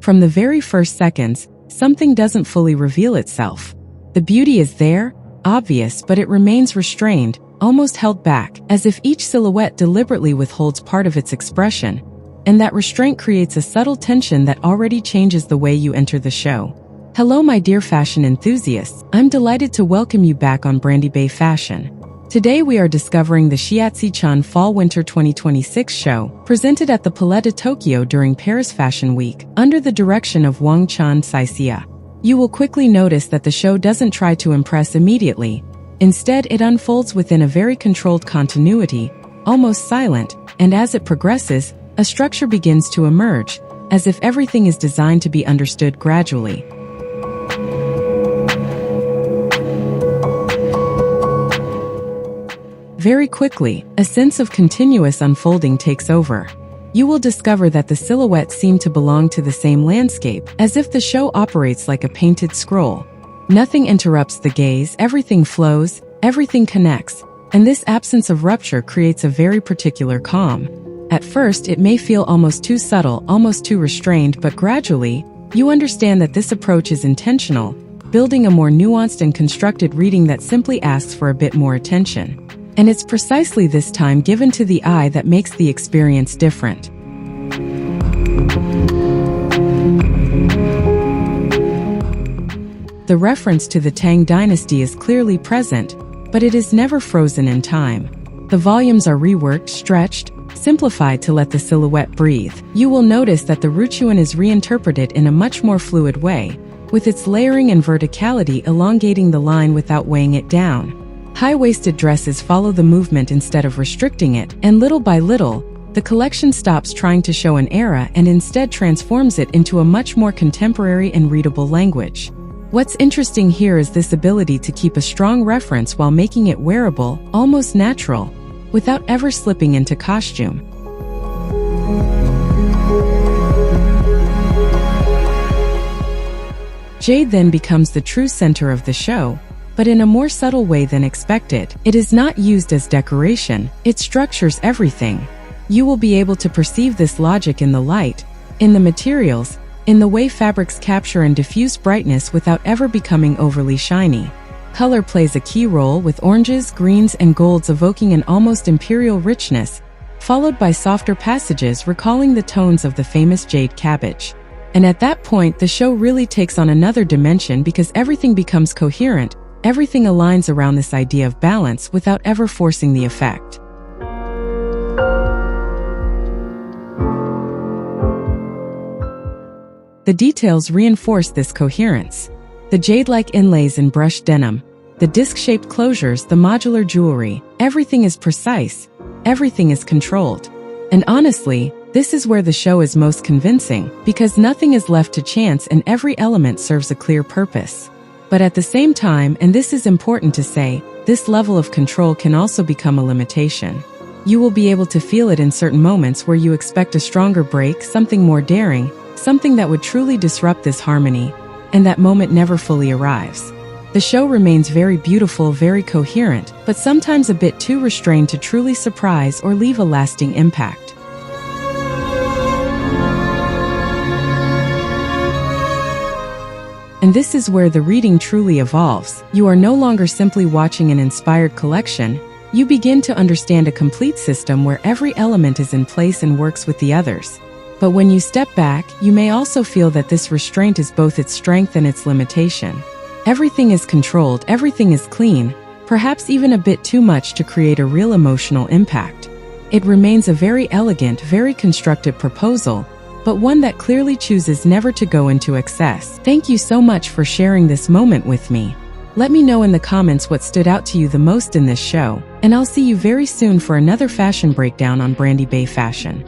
From the very first seconds, something doesn't fully reveal itself. The beauty is there, obvious, but it remains restrained, almost held back, as if each silhouette deliberately withholds part of its expression. And that restraint creates a subtle tension that already changes the way you enter the show. Hello my dear fashion enthusiasts, I'm delighted to welcome you back on Brandibay Fashion. Today we are discovering the Shiatzy Chen Fall Winter 2026 show, presented at the Palais de Tokyo during Paris Fashion Week, under the direction of Wang Chan Saixia. You will quickly notice that the show doesn't try to impress immediately. Instead, it unfolds within a very controlled continuity, almost silent, and as it progresses, a structure begins to emerge, as if everything is designed to be understood gradually. Very quickly, a sense of continuous unfolding takes over. You will discover that the silhouettes seem to belong to the same landscape, as if the show operates like a painted scroll. Nothing interrupts the gaze, everything flows, everything connects, and this absence of rupture creates a very particular calm. At first, it may feel almost too subtle, almost too restrained, but gradually, you understand that this approach is intentional, building a more nuanced and constructed reading that simply asks for a bit more attention. And it's precisely this time given to the eye that makes the experience different. The reference to the Tang dynasty is clearly present, but it is never frozen in time. The volumes are reworked, stretched, simplified to let the silhouette breathe. You will notice that the Ruchuan is reinterpreted in a much more fluid way, with its layering and verticality elongating the line without weighing it down. High-waisted dresses follow the movement instead of restricting it, and little by little, the collection stops trying to show an era and instead transforms it into a much more contemporary and readable language. What's interesting here is this ability to keep a strong reference while making it wearable, almost natural, without ever slipping into costume. Jade then becomes the true center of the show, but in a more subtle way than expected. It is not used as decoration, it structures everything. You will be able to perceive this logic in the light, in the materials, in the way fabrics capture and diffuse brightness without ever becoming overly shiny. Color plays a key role, with oranges, greens, and golds evoking an almost imperial richness, followed by softer passages recalling the tones of the famous Jade cabbage. And at that point, the show really takes on another dimension because everything becomes coherent. Everything aligns around this idea of balance without ever forcing the effect. The details reinforce this coherence. The jade-like inlays in brushed denim, the disc-shaped closures, the modular jewelry, everything is precise, everything is controlled. And honestly, this is where the show is most convincing, because nothing is left to chance and every element serves a clear purpose. But at the same time, and this is important to say, this level of control can also become a limitation. You will be able to feel it in certain moments where you expect a stronger break, something more daring, something that would truly disrupt this harmony, and that moment never fully arrives. The show remains very beautiful, very coherent, but sometimes a bit too restrained to truly surprise or leave a lasting impact. And this is where the reading truly evolves. You are no longer simply watching an inspired collection, you begin to understand a complete system where every element is in place and works with the others. But when you step back, you may also feel that this restraint is both its strength and its limitation. Everything is controlled, everything is clean, perhaps even a bit too much to create a real emotional impact. It remains a very elegant, very constructed proposal, but one that clearly chooses never to go into excess. Thank you so much for sharing this moment with me. Let me know in the comments what stood out to you the most in this show, and I'll see you very soon for another fashion breakdown on Brandibay Fashion.